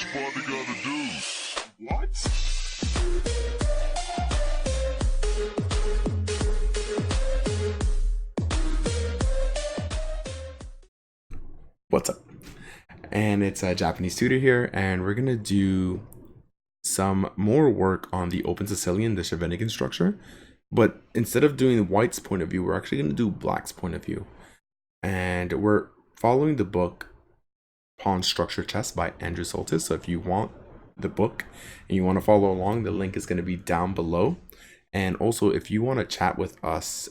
What they gotta do? What? What's up? And it's a Japanese tutor here, and we're gonna do some more work on the open Sicilian, the Scheveningen structure. But instead of doing the white's point of view, we're actually gonna do black's point of view. And we're following the book Pawn Structure Chess by Andrew Soltis. So if you want the book and you want to follow along, the link is going to be down below. And also, if you want to chat with us,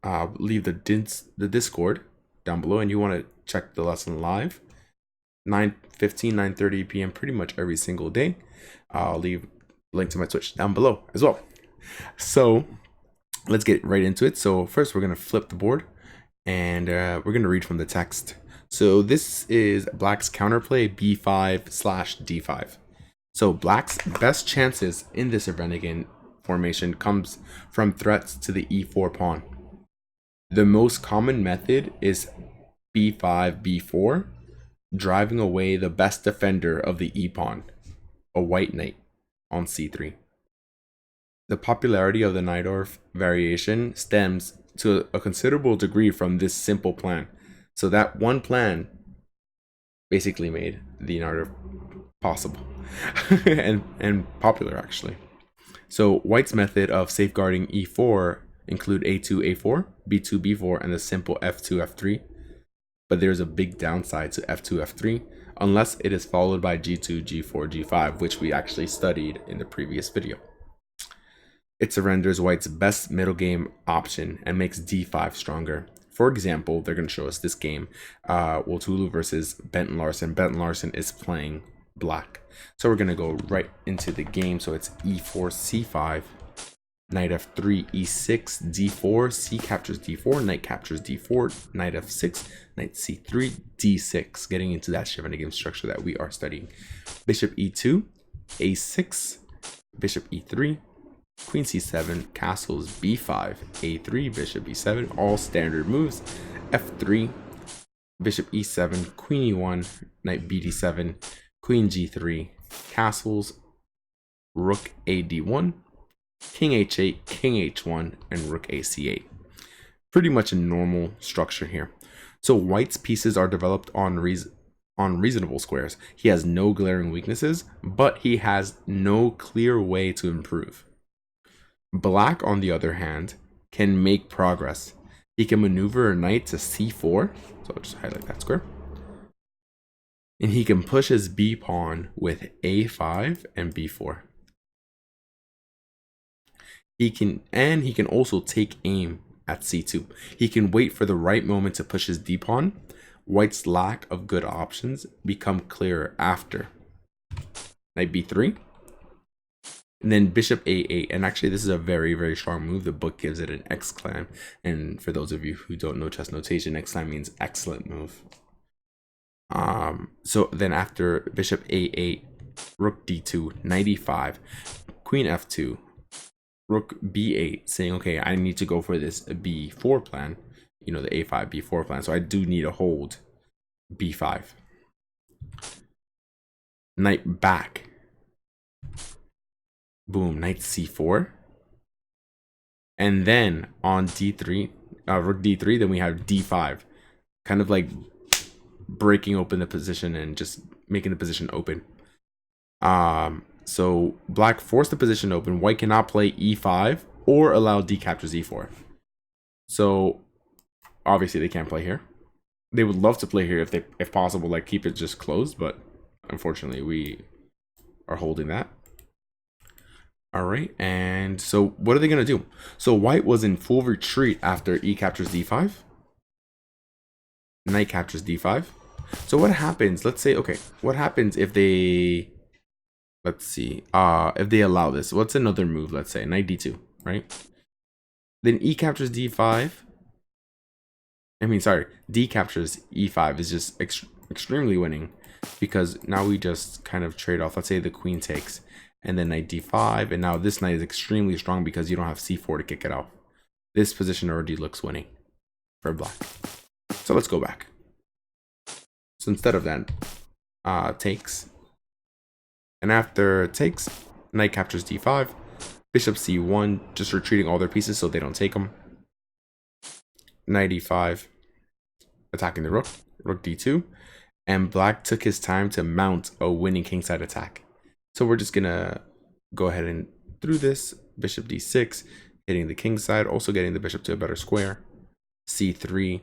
leave the Discord down below, and you want to check the lesson live 9:15, 9:30 p.m. pretty much every single day. I'll leave a link to my Twitch down below as well. So let's get right into it. So first, we're going to flip the board, and we're going to read from the text. So this is black's counterplay b5/d5. So black's best chances in this Scheveningen formation comes from threats to the e4 pawn. The most common method is b5, b4, driving away the best defender of the e pawn, a white knight, on c3. The popularity of the Najdorf variation stems to a considerable degree from this simple plan. So that one plan basically made the Najdorf possible and popular, actually. So white's method of safeguarding e4 include a2, a4, b2, b4, and the simple f2, f3. But there's a big downside to f2, f3 unless it is followed by g2, g4, g5, which we actually studied in the previous video. It surrenders white's best middle game option and makes d5 stronger. For example, they're going to show us this game, Woltulu versus Benton Larsen. Benton Larsen is playing black. So we're going to go right into the game. So it's e4, c5, knight f3, e6, d4, c captures d4, knight captures d4, knight f6, knight c3, d6, getting into that Scheveningen structure that we are studying. Bishop e2, a6, bishop e3, queen c7, castles b5, a3, bishop e7, all standard moves. F3, bishop e7, queen e1, knight bd7, queen g3, castles, rook ad1, king h8, king h1, and rook ac8. Pretty much a normal structure here. So white's pieces are developed on reasonable squares. He has no glaring weaknesses, but he has no clear way to improve. Black, on the other hand, can make progress. He can maneuver a knight to c4, so I'll just highlight that square. And he can push his b pawn with a5 and b4. He can also take aim at c2. He can wait for the right moment to push his d pawn. White's lack of good options become clearer after. Knight b3. And then bishop a8, and actually this is a very, very strong move. The book gives it an exclam, and for those of you who don't know chess notation, exclam means excellent move. So then after bishop a8, rook d2, knight e5, queen f2, rook b8, saying, okay, I need to go for this b4 plan, the a5 b4 plan, so I do need a hold b5. Knight back. Boom, knight c4. And then on d3, rook d3, then we have d5. Kind of like breaking open the position and just making the position open. So black forced the position open. White cannot play e5 or allow d captures e4. So obviously they can't play here. They would love to play here if possible, like keep it just closed, but unfortunately we are holding that. All right, and so what are they gonna do? So white was in full retreat after e captures d5. Knight captures d5. So what happens? Let's say, okay, what happens if they, let's see, if they allow this? What's another move? Let's say knight d2, right? Then e captures d5. D captures e5 is just extremely winning, because now we just kind of trade off. Let's say the queen takes, and then knight d5, and now this knight is extremely strong because you don't have c4 to kick it off. This position already looks winning for black. So let's go back. So instead of that, takes, And after it takes, knight captures d5, bishop c1, just retreating all their pieces so they don't take them. Knight e5, attacking the rook, rook d2, and black took his time to mount a winning kingside attack. So we're just gonna go ahead and through this, bishop d6, hitting the king side, also getting the bishop to a better square. c3,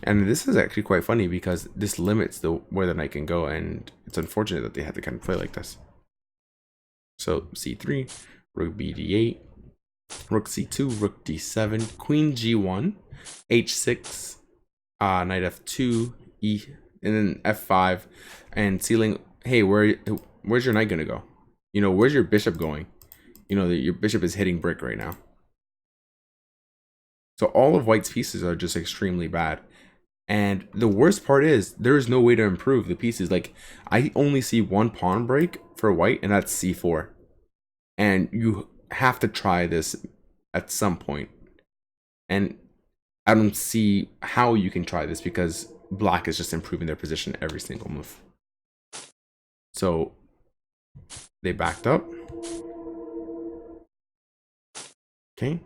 and this is actually quite funny because this limits where the knight can go, and it's unfortunate that they had to kind of play like this. So c3, rook b d8, rook c2, rook d7, queen g1, h6, knight f2, e, and then f5, and sealing. Hey, where's your knight gonna go? You know, where's your bishop going? You know that your bishop is hitting brick right now. So all of white's pieces are just extremely bad. And the worst part is there is no way to improve the pieces. Like, I only see one pawn break for white, and that's c4. And you have to try this at some point. And I don't see how you can try this because black is just improving their position every single move. So they backed up. Okay.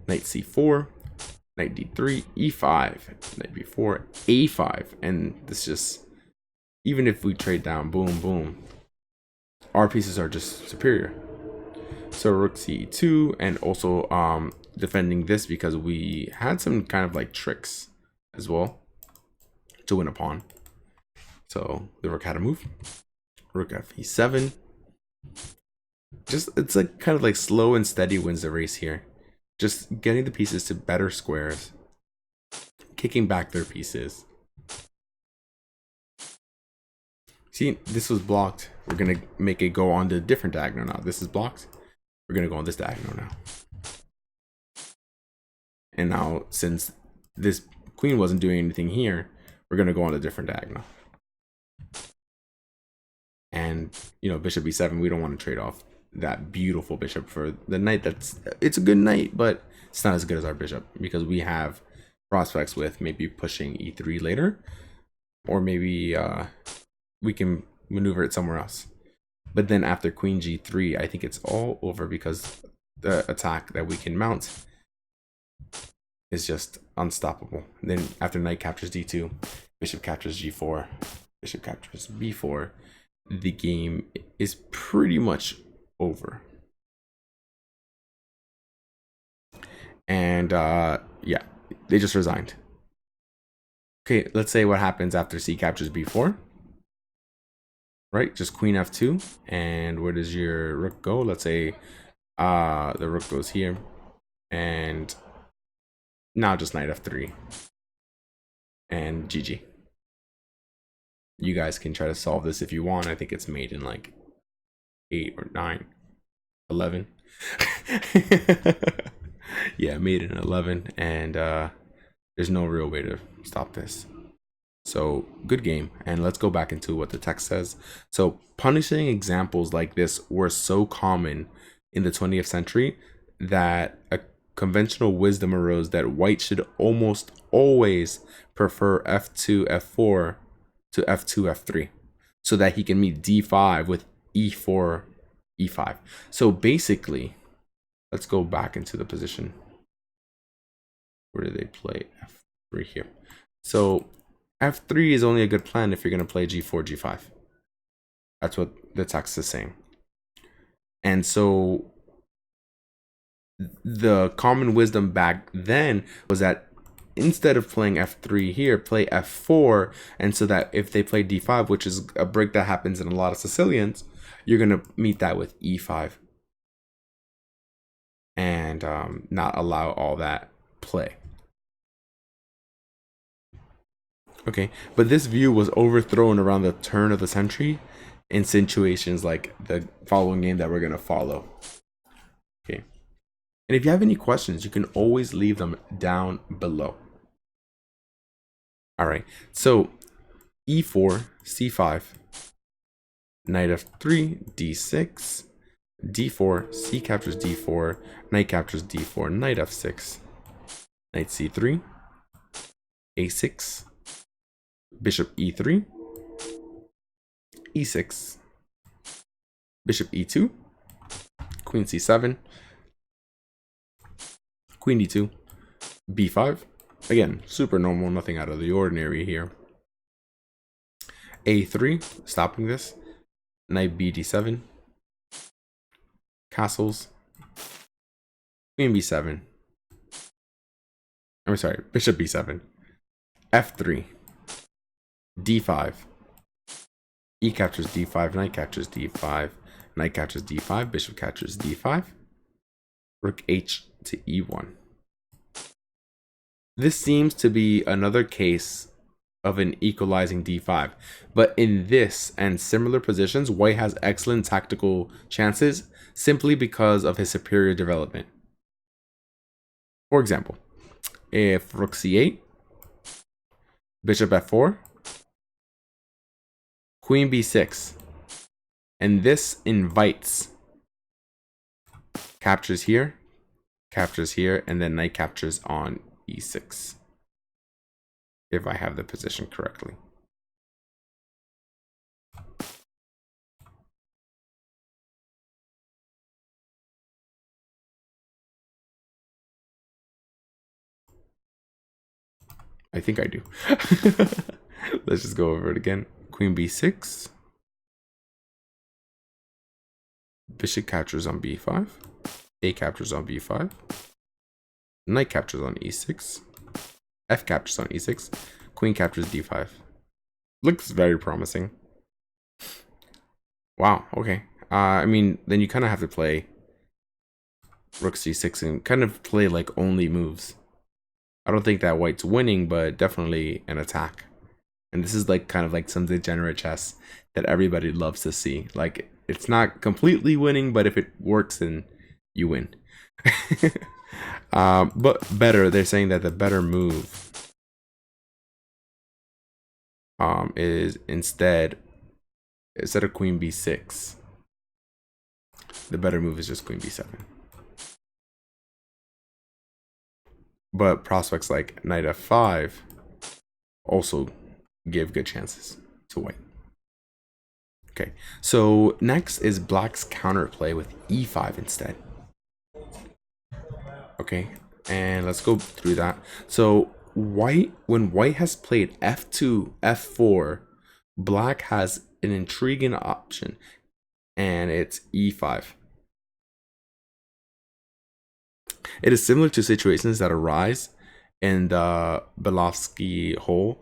Knight c4. Knight d3, e5, knight b4, a5, and this just, even if we trade down, boom, boom, our pieces are just superior. So rook c2, and also defending this because we had some kind of like tricks as well to win a pawn. So the rook had to move. Rook fe7. Just, it's like kind of like slow and steady wins the race here. Just getting the pieces to better squares, kicking back their pieces. See, this was blocked. We're gonna make it go on the different diagonal now. This is blocked. We're gonna go on this diagonal now. And now, since this queen wasn't doing anything here, we're gonna go on a different diagonal. And, you know, bishop b7, we don't want to trade off that beautiful bishop for the knight. It's a good knight, but it's not as good as our bishop because we have prospects with maybe pushing e3 later, or maybe we can maneuver it somewhere else. But then after queen g3, I think it's all over because the attack that we can mount is just unstoppable. And then after knight captures d2, bishop captures g4, bishop captures b4, the game is pretty much over. And yeah, they just resigned. Okay, let's say what happens after c captures b4. Right, just queen f2, and where does your rook go? Let's say the rook goes here, and now just knight f3, and GG. You guys can try to solve this if you want. I think it's made in like 8 or 9, 11. Yeah, made in 11, and there's no real way to stop this. So good game, and let's go back into what the text says. So punishing examples like this were so common in the 20th century that a conventional wisdom arose that white should almost always prefer f2 f4 to f2 f3 so that he can meet d5 with e4 e5. So basically, let's go back into the position. Where do they play f3 here? So f3 is only a good plan if you're going to play g4 g5. That's what the text is saying. And so the common wisdom back then was that instead of playing f3 here, play f4, and so that if they play d5, which is a break that happens in a lot of Sicilians, you're going to meet that with e5 and not allow all that play. Okay, but this view was overthrown around the turn of the century in situations like the following game that we're going to follow. Okay, and if you have any questions, you can always leave them down below. All right, so e4, c5, knight f3, d6, d4, c captures d4, knight captures d4, knight f6, knight c3, a6, bishop e3, e6, bishop e2, queen c7, queen d2, b5. Again, super normal, nothing out of the ordinary here. a3, stopping this. Knight b d7, castles, queen b7. I'm sorry, bishop b7, f3, d5, e captures d5, knight captures d5, knight captures d5, bishop captures d5, rook h to e1. This seems to be another case of an equalizing d5, but in this and similar positions, white has excellent tactical chances simply because of his superior development. For example, if rook c8, bishop f4, queen b6, and this invites captures here, and then knight captures on e6, if I have the position correctly. I think I do. Let's just go over it again. Queen b6. Bishop captures on b5. A captures on b5. Knight captures on e6. F captures on e6. Queen captures d5. Looks very promising. Wow, okay. I mean, then you kind of have to play rook c6 and kind of play like only moves. I don't think that white's winning, but definitely an attack. And this is like kind of like some degenerate chess that everybody loves to see. Like, it's not completely winning, but if it works, then you win. But better, they're saying that the better move is instead of queen b6, the better move is just queen b7. But prospects like knight f5 also give good chances to white. Okay, so next is black's counterplay with e5 instead. Okay, and let's go through that. So when white has played f2, f4, black has an intriguing option, and it's e5. It is similar to situations that arise in the Belofsky hole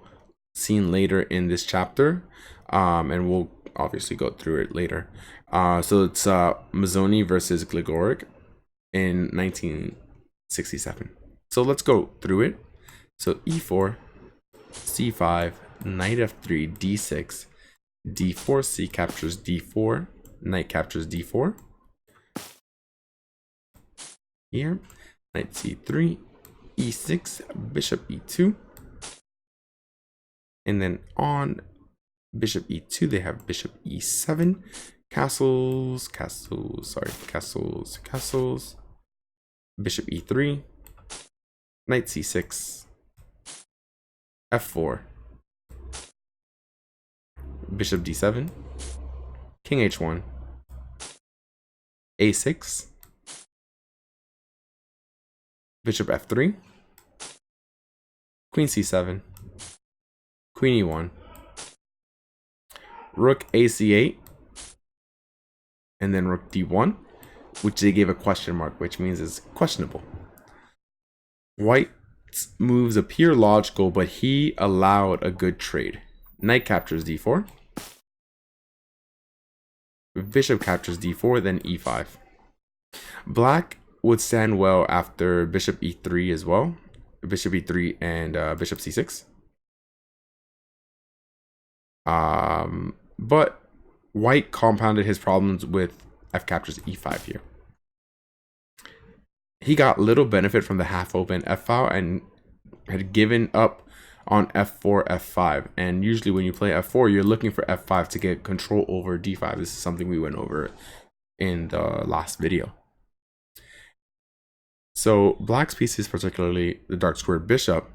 seen later in this chapter, and we'll obviously go through it later. So it's Mazzoni versus Gligoric in 1967. So let's go through it. So e4, c5, knight f3, d6, d4, c captures d4, knight captures d4. Here, knight c3, e6, bishop e2. And then on bishop e2, they have bishop e7, castles, bishop e3, knight c6, f4, bishop d7, king h1, a6, bishop f3, queen c7, queen e1, rook ac8, and then rook d1, which they gave a question mark, which means it's questionable. White's moves appear logical, but he allowed a good trade. Knight captures d4, bishop captures d4, then e5. Black would stand well after bishop e3 as well, bishop e3 and bishop c6. But white compounded his problems with f captures e5 here. He got little benefit from the half open f file and had given up on f4, f5. And usually when you play f4, you're looking for f5 to get control over d5. This is something we went over in the last video. So black's pieces, particularly the dark squared bishop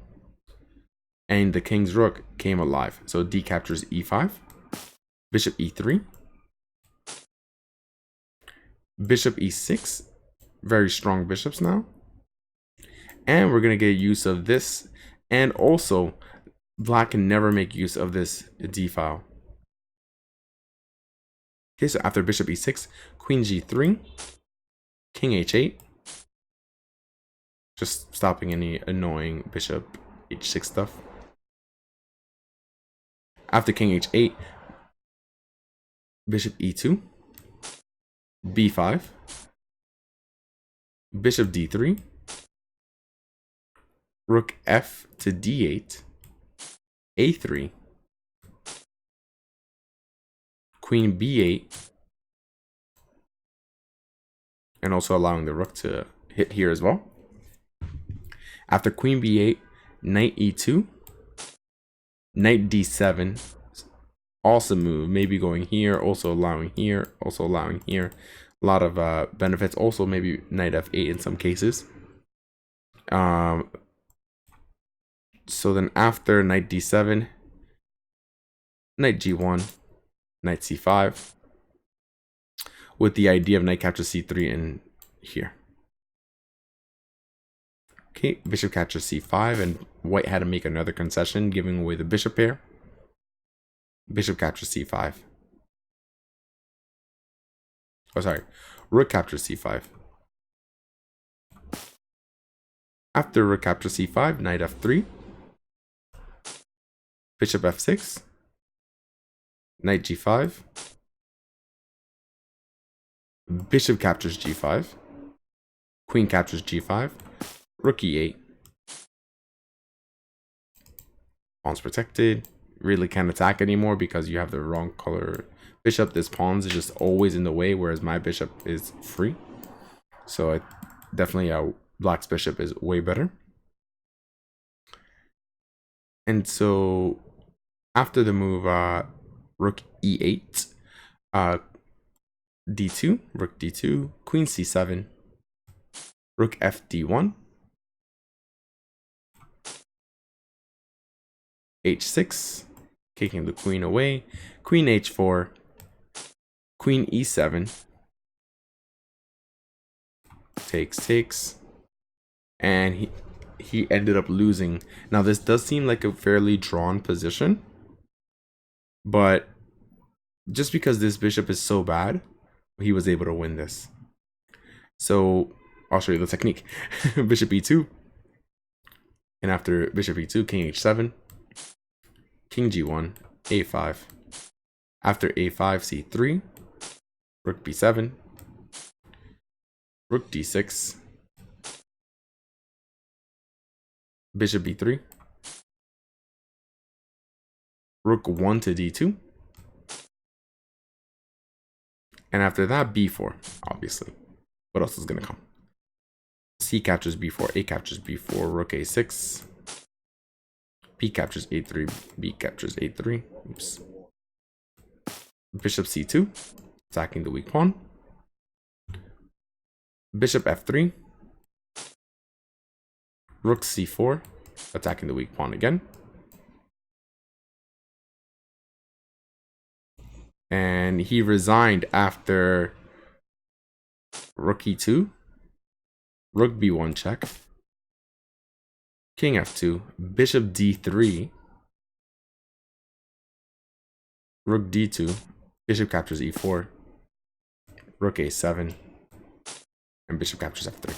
and the king's rook, came alive. So d captures e5, bishop e3, Bishop e6, very strong bishops now. And we're going to get use of this. And also, black can never make use of this d file. Okay, so after bishop e6, queen g3, king h8. Just stopping any annoying bishop h6 stuff. After king h8, bishop e2, b5, bishop d3, rook f to d8, a3, queen b8, and also allowing the rook to hit here as well. After queen b8, knight e2, knight d7, awesome move, maybe going here, also allowing here, also allowing here. A lot of benefits. Also maybe knight f8 in some cases. So then after knight d7, knight g1, knight c5, with the idea of knight captures c3 in here. Okay, bishop captures c5, and white had to make another concession, giving away the bishop pair. Bishop captures c5. Oh, sorry. Rook captures c5. After rook captures c5, knight f3. Bishop f6. Knight g5. Bishop captures g5. Queen captures g5. Rook e8. Pawn's protected. Really can't attack anymore because you have the wrong color bishop. This pawn is just always in the way, whereas my bishop is free. So definitely black's bishop is way better. And so after the move rook e8, d2, rook d2, queen c7, rook f d1, h6, kicking the queen away, queen h4, queen e7, takes, and he ended up losing. Now this does seem like a fairly drawn position, but just because this bishop is so bad, he was able to win this. So I'll show you the technique. Bishop e2, and after bishop e2, king h7, king g1, a5. After a5, c3, rook b7, rook d6, bishop b3, rook 1 to d2, and after that, b4, obviously. What else is going to come? C captures b4, a captures b4, rook a6, b captures a3, b captures a3, oops. Bishop c2, attacking the weak pawn. Bishop f3, rook c4, attacking the weak pawn again. And he resigned after rook e2, rook b1 check, king f2, bishop d3, rook d2, bishop captures e4, rook a7, and bishop captures f3.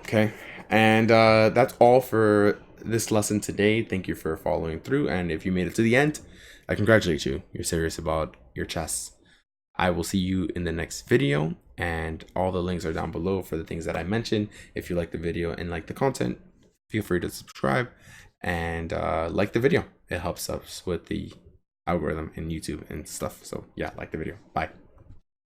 Okay, and that's all for this lesson today. Thank you for following through, and if you made it to the end, I congratulate you. You're serious about your chess. I will see you in the next video, and all the links are down below for the things that I mentioned. If you like the video and like the content, feel free to subscribe and like the video. It helps us with the algorithm in YouTube and stuff. So yeah, like the video. Bye.